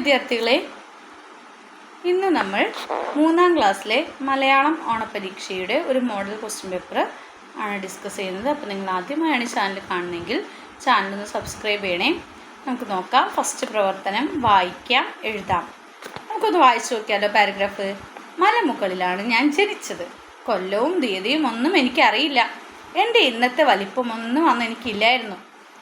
വിദ്യാർത്ഥികളെ, ഇന്ന് നമ്മൾ 3ാം ക്ലാസ്സിലെ മലയാളം ഓണപരീക്ഷയുടെ ഒരു മോഡൽ ക്വസ്റ്റ്യൻ പേപ്പർ ആണ് ഡിസ്കസ് ചെയ്യുന്നത്. അപ്പോൾ നിങ്ങൾ ആദ്യമായാണ് ചാനൽ കാണുന്നതെങ്കിൽ ചാനലൊന്ന് സബ്സ്ക്രൈബ് ചെയ്യണേ. നമുക്ക് നോക്കാം. ഫസ്റ്റ് പ്രവർത്തനം വായിക്കാം, എഴുതാം. നമുക്കൊന്ന് വായിച്ചു നോക്കിയാലോ. പാരഗ്രാഫ്. മലമുകളിലാണ് ഞാൻ ജനിച്ചത്. കൊല്ലവും തീയതിയും ഒന്നും എനിക്കറിയില്ല. എൻ്റെ ഇന്നത്തെ വലിപ്പമൊന്നും അന്ന് എനിക്കില്ലായിരുന്നു.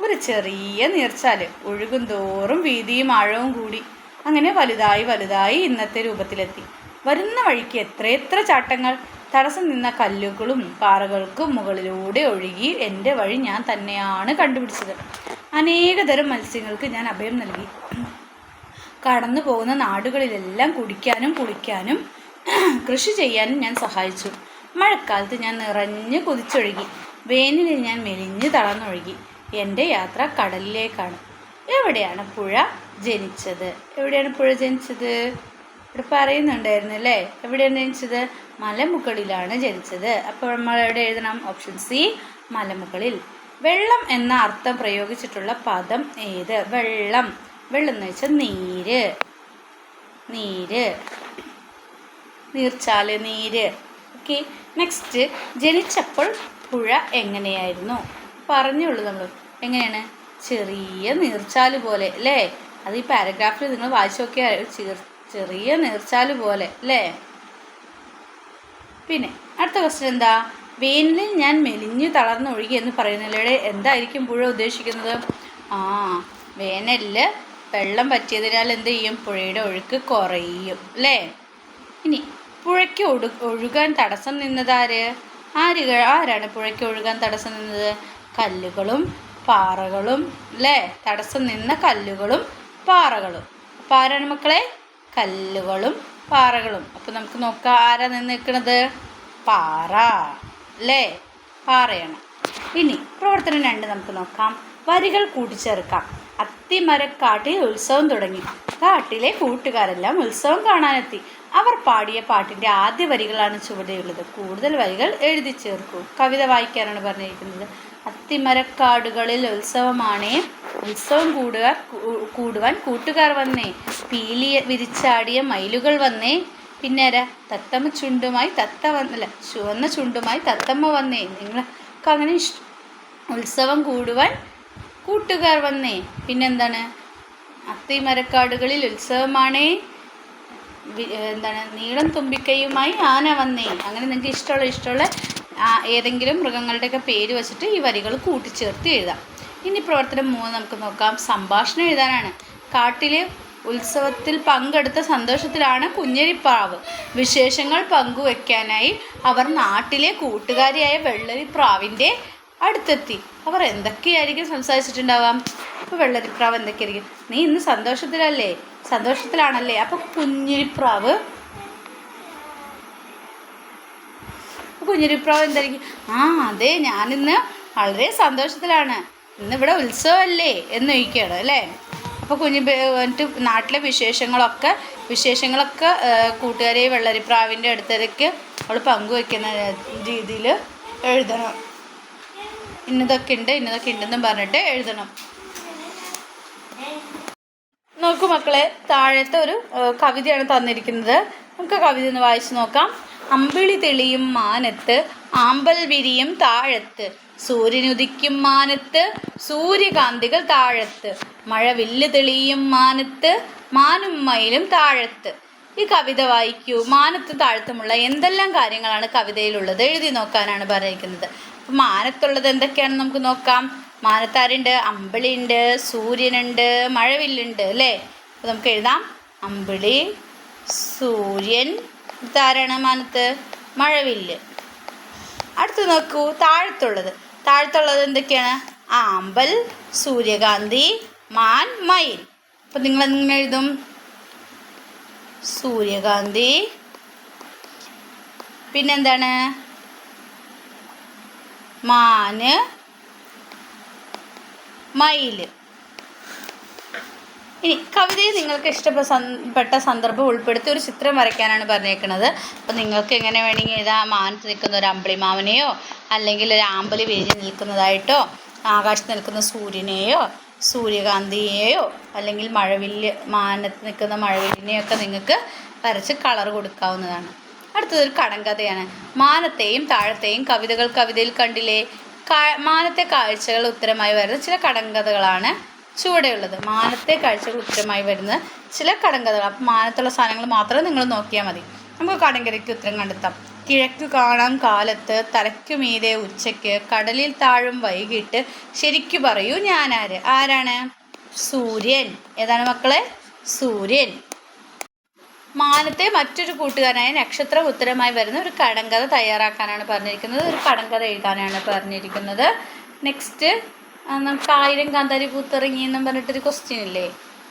ഒരു ചെറിയ നീർച്ചാൽ ഒഴുകും തോറും വീതിയും ആഴവും കൂടി അങ്ങനെ വലുതായി വലുതായി ഇന്നത്തെ രൂപത്തിലെത്തി. വരുന്ന വഴിക്ക് എത്രയെത്ര ചാട്ടങ്ങൾ! തടസ്സം നിന്ന കല്ലുകളും പാറകൾക്കും മുകളിലൂടെ ഒഴുകി എൻ്റെ വഴി ഞാൻ തന്നെയാണ് കണ്ടുപിടിച്ചത്. അനേകതരം മത്സ്യങ്ങൾക്ക് ഞാൻ അഭയം നൽകി. കടന്നു പോകുന്ന നാടുകളിലെല്ലാം കുടിക്കാനും കുളിക്കാനും കൃഷി ചെയ്യാനും ഞാൻ സഹായിച്ചു. മഴക്കാലത്ത് ഞാൻ നിറഞ്ഞ് കുതിച്ചൊഴുകി. വേനലിൽ ഞാൻ മെലിഞ്ഞ് തളർന്നൊഴുകി. എൻ്റെ യാത്ര കടലിലേക്കാണ്. എവിടെയാണ് പുഴ ജനിച്ചത്? എവിടെയാണ് പുഴ ജനിച്ചത്? ഇവിടെ പറയുന്നുണ്ടായിരുന്നു അല്ലേ? എവിടെയാണ് ജനിച്ചത്? മലമുകളിലാണ് ജനിച്ചത്. അപ്പോൾ നമ്മൾ എവിടെ എഴുതണം? ഓപ്ഷൻ സി, മലമുകളിൽ. വെള്ളം എന്ന അർത്ഥം പ്രയോഗിച്ചിട്ടുള്ള പദം ഏത്? വെള്ളം. വെള്ളം എന്ന് വെച്ചാൽ നീര്. നീര്, നീർച്ചാല്, നീര്. ഓക്കെ. നെക്സ്റ്റ്, ജനിച്ചപ്പോൾ പുഴ എങ്ങനെയായിരുന്നു? പറഞ്ഞുള്ളൂ നമ്മൾ. എങ്ങനെയാണ്? ചെറിയ നീർച്ചാല് പോലെ അല്ലേ? അത് ഈ പാരഗ്രാഫിൽ നിങ്ങൾ വായിച്ചു നോക്കിയാൽ ചെറിയ നീർച്ചാല് പോലെ അല്ലേ? പിന്നെ അടുത്ത ക്വസ്റ്റ്യൻ എന്താ? വേനലിൽ ഞാൻ മെലിഞ്ഞു തളർന്നൊഴുകി എന്ന് പറയുന്നതിലൂടെ എന്തായിരിക്കും പുഴ ഉദ്ദേശിക്കുന്നത്? വേനലിൽ വെള്ളം പറ്റിയതിനാൽ എന്ത് ചെയ്യും? പുഴയുടെ ഒഴുക്ക് കുറയും അല്ലേ? ഇനി പുഴയ്ക്ക് ഒഴുകാൻ തടസ്സം നിന്നതാര്? ആരാണ് പുഴയ്ക്ക് ഒഴുകാൻ തടസ്സം നിന്നത്? കല്ലുകളും പാറകളും അല്ലേ? തടസ്സം നിന്ന കല്ലുകളും പാറകളും. അപ്പോൾ ആരാണ് മക്കളെ? കല്ലുകളും പാറകളും. അപ്പോൾ നമുക്ക് നോക്കാം, ആരാ നിന്ന് നിൽക്കുന്നത്? പാറ അല്ലേ? പാറയാണ്. ഇനി പ്രവർത്തനം 2 നമുക്ക് നോക്കാം. വരികൾ കൂട്ടിച്ചേർക്കാം. അത്തിമരക്കാട്ടിൽ ഉത്സവം തുടങ്ങി. കാട്ടിലെ കൂട്ടുകാരെല്ലാം ഉത്സവം കാണാനെത്തി. അവർ പാടിയ പാട്ടിൻ്റെ ആദ്യ വരികളാണ് ചുവടെയുള്ളത്. കൂടുതൽ വരികൾ എഴുതി ചേർക്കൂ. കവിത വായിക്കാനാണ് പറഞ്ഞിരിക്കുന്നത്. അത്തിമരക്കാടുകളിൽ ഉത്സവമാണേ, ഉത്സവം കൂടുവാൻ കൂട്ടുകാർ വന്നേ. പീലി വിരിച്ചാടിയ മയിലുകൾ വന്നേ. പിന്നെ തത്തമ്മ ചുണ്ടുമായി ചുവന്ന ചുണ്ടുമായി തത്തമ്മ വന്നേ. നിങ്ങൾക്ക് അങ്ങനെ ഉത്സവം കൂടുവാൻ കൂട്ടുകാർ വന്നേ. പിന്നെന്താണ്? അത്തിമരക്കാടുകളിൽ ഉത്സവമാണേ, നീളം തുമ്പിക്കൈയുമായി ആന വന്നേ. അങ്ങനെ നിങ്ങൾക്ക് ഇഷ്ടമുള്ള ഏതെങ്കിലും മൃഗങ്ങളുടെയൊക്കെ പേര് വെച്ചിട്ട് ഈ വരികൾ കൂട്ടിച്ചേർത്ത് എഴുതാം. ഇനി പ്രവർത്തനം 3 നമുക്ക് നോക്കാം. സംഭാഷണം എഴുതാനാണ്. കാട്ടിലെ ഉത്സവത്തിൽ പങ്കെടുത്ത സന്തോഷത്തിലാണ് കുഞ്ഞരിപ്രാവ്. വിശേഷങ്ങൾ പങ്കുവെക്കാനായി അവർ നാട്ടിലെ കൂട്ടുകാരിയായ വെള്ളരിപ്രാവിൻ്റെ അടുത്തെത്തി. അവർ എന്തൊക്കെയായിരിക്കും സംസാരിച്ചിട്ടുണ്ടാവാം? അപ്പോൾ വെള്ളരിപ്രാവ് എന്തൊക്കെയായിരിക്കും? നീ ഇന്ന് സന്തോഷത്തിലാണല്ലേ? അപ്പോൾ കുഞ്ഞരിപ്രാവ് എന്തായിരിക്കും? അതെ, ഞാനിന്ന് വളരെ സന്തോഷത്തിലാണ്, ഇന്നിവിടെ ഉത്സവമല്ലേ എന്ന് ചോദിക്കുകയാണ് അല്ലേ? അപ്പോൾ എന്നിട്ട് നാട്ടിലെ വിശേഷങ്ങളൊക്കെ കൂട്ടുകാരെ വെള്ളരിപ്രാവിൻ്റെ അടുത്തേക്ക് അവൾ പങ്കുവെക്കുന്ന രീതിയിൽ എഴുതണം. ഇന്നതൊക്കെ ഉണ്ടെന്നും പറഞ്ഞിട്ട് എഴുതണം. നോക്കൂ മക്കളെ, താഴത്തെ ഒരു കവിതയാണ് തന്നിരിക്കുന്നത്. നമുക്ക് കവിത ഒന്ന് വായിച്ചു നോക്കാം. അമ്പിളി തെളിയും മാനത്ത്, ആമ്പൽ വിരിയും താഴത്ത്, സൂര്യനുദിക്കും മാനത്ത്, സൂര്യകാന്തികൾ താഴത്ത്, മഴവില്ല് തെളിയും മാനത്ത്, മാനും മയിലും താഴത്ത്. ഈ കവിത വായിക്കൂ. മാനത്ത് താഴത്തുമുള്ള എന്തെല്ലാം കാര്യങ്ങളാണ് കവിതയിലുള്ളത് എഴുതി നോക്കാനാണ് പറഞ്ഞിരിക്കുന്നത്. അപ്പം മാനത്തുള്ളത് എന്തൊക്കെയാണെന്ന് നമുക്ക് നോക്കാം. മാനത്താരുണ്ട്? അമ്പിളിയുണ്ട്, സൂര്യനുണ്ട്, മഴവില്ലുണ്ട് അല്ലേ? അപ്പോൾ നമുക്ക് എഴുതാം. അമ്പിളി, സൂര്യൻ, താരാണ് മാനത്ത്? മഴവില്ല്. അടുത്ത് നോക്കൂ, താഴത്തുള്ളത് എന്തൊക്കെയാണ്? ആമ്പൽ, സൂര്യകാന്തി, മാൻ, മയിൽ. അപ്പം നിങ്ങൾ എങ്ങനെ എഴുതും? സൂര്യകാന്തി, പിന്നെന്താണ്? മാന്, മയിൽ. ഇനി കവിതയിൽ നിങ്ങൾക്ക് ഇഷ്ടപ്പെട്ട സന്ദർഭം ഉൾപ്പെടുത്തി ഒരു ചിത്രം വരയ്ക്കാനാണ് പറഞ്ഞേക്കുന്നത്. അപ്പോൾ നിങ്ങൾക്ക് എങ്ങനെ വേണമെങ്കിൽ എഴുതാം. മാനത്ത് നിൽക്കുന്ന ഒരു അമ്പിളിമാവനെയോ അല്ലെങ്കിൽ ഒരു ആമ്പല് വിരിഞ്ഞ് നിൽക്കുന്നതായിട്ടോ ആകാശത്ത് നിൽക്കുന്ന സൂര്യനെയോ സൂര്യകാന്തിയെയോ അല്ലെങ്കിൽ മഴവില്ല്, മാനത്ത് നിൽക്കുന്ന മഴവില്ലിനെയൊക്കെ നിങ്ങൾക്ക് വരച്ച് കളർ കൊടുക്കാവുന്നതാണ്. അടുത്തതൊരു കടങ്കഥയാണ്. മാനത്തെയും താഴത്തെയും കവിതയിൽ കണ്ടില്ലേ? മാനത്തെ കാഴ്ചകൾ ഉത്തരമായി വരുന്ന ചില കടങ്കഥകളാണ് ചുവടെയുള്ളത്. മാനത്തെ കാഴ്ചകൾ ഉത്തരമായി വരുന്ന ചില കടങ്കഥകൾ. അപ്പം മാനത്തുള്ള സാധനങ്ങൾ മാത്രം നിങ്ങൾ നോക്കിയാൽ മതി. നമുക്ക് കടങ്കഥയ്ക്ക് ഉത്തരം കണ്ടെത്താം. കിഴക്ക് കാണാം കാലത്ത്, തലയ്ക്കു മീതെ ഉച്ചയ്ക്ക്, കടലിൽ താഴും വൈകിട്ട്, ശരിക്കു പറയൂ ഞാനാര്? ആരാണ്? സൂര്യൻ. ഏതാണ് മക്കളെ? സൂര്യൻ. മാനത്തെ മറ്റൊരു കൂട്ടുകാരനായ നക്ഷത്രം ഉത്തരമായി വരുന്ന ഒരു കടങ്കഥ തയ്യാറാക്കാനാണ് പറഞ്ഞിരിക്കുന്നത്. ഒരു കടങ്കഥ എഴുതാനാണ് പറഞ്ഞിരിക്കുന്നത്. നെക്സ്റ്റ് നമുക്ക് 1000 കാന്താരി പൂത്തിറങ്ങി എന്നും പറഞ്ഞിട്ടൊരു ക്വസ്റ്റ്യൻ ഇല്ലേ,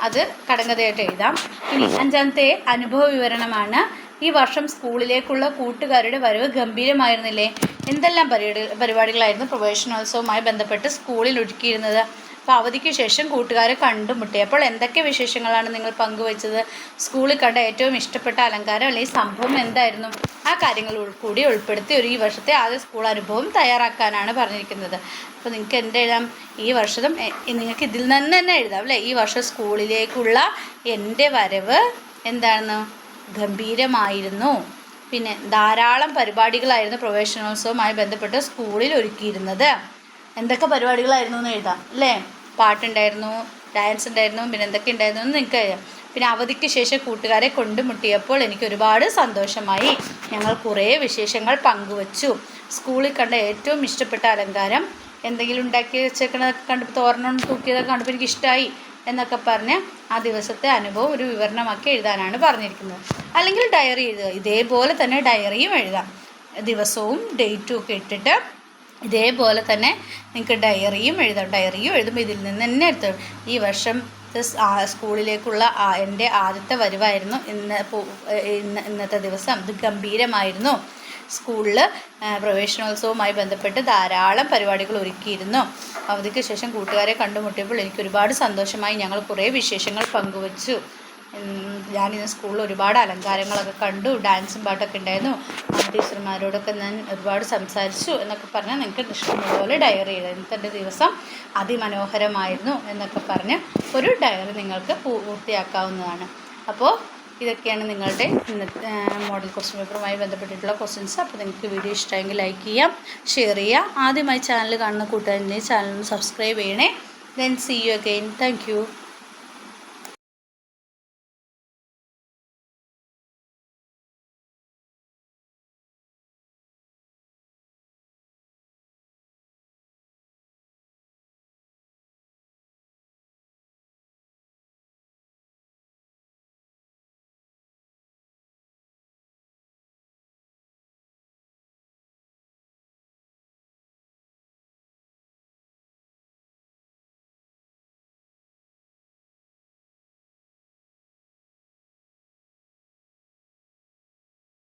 അത് കടങ്കഥയായിട്ട് എഴുതാം. ഇനി 5ാമത്തെ അനുഭവ വിവരണമാണ്. ഈ വർഷം സ്കൂളിലേക്കുള്ള കൂട്ടുകാരുടെ വരവ് ഗംഭീരമായിരുന്നില്ലേ? എന്തെല്ലാം പരിപാടികളായിരുന്നു പ്രവേശനോത്സവവുമായി ബന്ധപ്പെട്ട് സ്കൂളിൽ ഒരുക്കിയിരുന്നത്? അപ്പോൾ അവധിക്ക് ശേഷം കൂട്ടുകാരെ കണ്ടുമുട്ടിയപ്പോൾ എന്തൊക്കെ വിശേഷങ്ങളാണ് നിങ്ങൾ പങ്കുവച്ചത്? സ്കൂളിൽ കണ്ട ഏറ്റവും ഇഷ്ടപ്പെട്ട അലങ്കാരം അല്ലെങ്കിൽ സംഭവം എന്തായിരുന്നു? ആ കാര്യങ്ങൾ കൂടി ഉൾപ്പെടുത്തി ഈ വർഷത്തെ ആദ്യ സ്കൂൾ അനുഭവം തയ്യാറാക്കാനാണ് പറഞ്ഞിരിക്കുന്നത്. അപ്പോൾ നിങ്ങൾക്ക് എന്ത് എഴുതാം? ഈ വർഷം നിങ്ങൾക്ക് ഇതിൽ നിന്ന് തന്നെ എഴുതാം അല്ലേ? ഈ വർഷം സ്കൂളിലേക്കുള്ള എൻ്റെ വരവ് എന്തായിരുന്നു? ഗംഭീരമായിരുന്നു. പിന്നെ ധാരാളം പരിപാടികളായിരുന്നു പ്രവേശനോത്സവവുമായി ബന്ധപ്പെട്ട് സ്കൂളിൽ ഒരുക്കിയിരുന്നത്. എന്തൊക്കെ പരിപാടികളായിരുന്നു എന്ന് എഴുതാം അല്ലേ? പാട്ടുണ്ടായിരുന്നു, ഡാൻസ് ഉണ്ടായിരുന്നു, പിന്നെ എന്തൊക്കെ ഉണ്ടായിരുന്നു എന്ന് നിങ്ങൾക്ക് അറിയാം. പിന്നെ അവധിക്ക് ശേഷം കൂട്ടുകാരെ കൊണ്ടുമുട്ടിയപ്പോൾ എനിക്ക് ഒരുപാട് സന്തോഷമായി. ഞങ്ങൾ കുറേ വിശേഷങ്ങൾ പങ്കുവച്ചു. സ്കൂളിൽ കണ്ട ഏറ്റവും ഇഷ്ടപ്പെട്ട അലങ്കാരം, എന്തെങ്കിലും ഉണ്ടാക്കി വെച്ചേക്കണതൊക്കെ കണ്ടപ്പോൾ, തോരണം തൂക്കിയതൊക്കെ കണ്ടപ്പോൾ എനിക്ക് ഇഷ്ടമായി എന്നൊക്കെ പറഞ്ഞ് ആ ദിവസത്തെ അനുഭവം ഒരു വിവരണമാക്കി എഴുതാനാണ് പറഞ്ഞിരിക്കുന്നത്. അല്ലെങ്കിൽ ഡയറി എഴുതുക. ഇതേപോലെ തന്നെ ഡയറിയും എഴുതാം. ദിവസവും ഡേറ്റും ഒക്കെ ഇട്ടിട്ട് ഇതേപോലെ തന്നെ നിങ്ങൾക്ക് ഡയറിയും എഴുതാം. ഡയറിയും എഴുതുമ്പോൾ ഇതിൽ നിന്ന് തന്നെ എടുത്തോളും. ഈ വർഷം സ്കൂളിലേക്കുള്ള എൻ്റെ ആദ്യത്തെ വരവായിരുന്നു ഇന്നത്തെ ദിവസം. ഇത് ഗംഭീരമായിരുന്നു. സ്കൂളിൽ പ്രവേശനോത്സവവുമായി ബന്ധപ്പെട്ട് ധാരാളം പരിപാടികൾ ഒരുക്കിയിരുന്നു. അവധിക്ക് ശേഷം കൂട്ടുകാരെ കണ്ടുമുട്ടിയപ്പോൾ എനിക്ക് ഒരുപാട് സന്തോഷമായി. ഞങ്ങൾ കുറേ വിശേഷങ്ങൾ പങ്കുവച്ചു. ഞാനിന്ന് സ്കൂളിൽ ഒരുപാട് അലങ്കാരങ്ങളൊക്കെ കണ്ടു, ഡാൻസും പാട്ടൊക്കെ ഉണ്ടായിരുന്നു. ടീച്ചർമാരോടൊക്കെ ഞാൻ ഒരുപാട് സംസാരിച്ചു എന്നൊക്കെ പറഞ്ഞാൽ നിങ്ങൾക്ക് ഇഷ്ടമുള്ളതുപോലെ ഡയറി എഴുതാം. ഇന്നത്തെ ദിവസം അതിമനോഹരമായിരുന്നു എന്നൊക്കെ പറഞ്ഞ് ഒരു ഡയറി നിങ്ങൾക്ക് പൂർത്തിയാക്കാവുന്നതാണ്. അപ്പോൾ ഇതൊക്കെയാണ് നിങ്ങളുടെ ഇന്നത്തെ മോഡൽ ക്വസ്റ്റ്യൻ പേപ്പറുമായി ബന്ധപ്പെട്ടിട്ടുള്ള ക്വസ്റ്റ്യൻസ്. അപ്പോൾ നിങ്ങൾക്ക് വീഡിയോ ഇഷ്ടമെങ്കിൽ ലൈക്ക് ചെയ്യാം, ഷെയർ ചെയ്യാം. ആദ്യമായി ചാനൽ കാണുന്ന കൂട്ടുകാരനെ ചാനൽ സബ്സ്ക്രൈബ് ചെയ്യണേ. Then see you again. Thank U.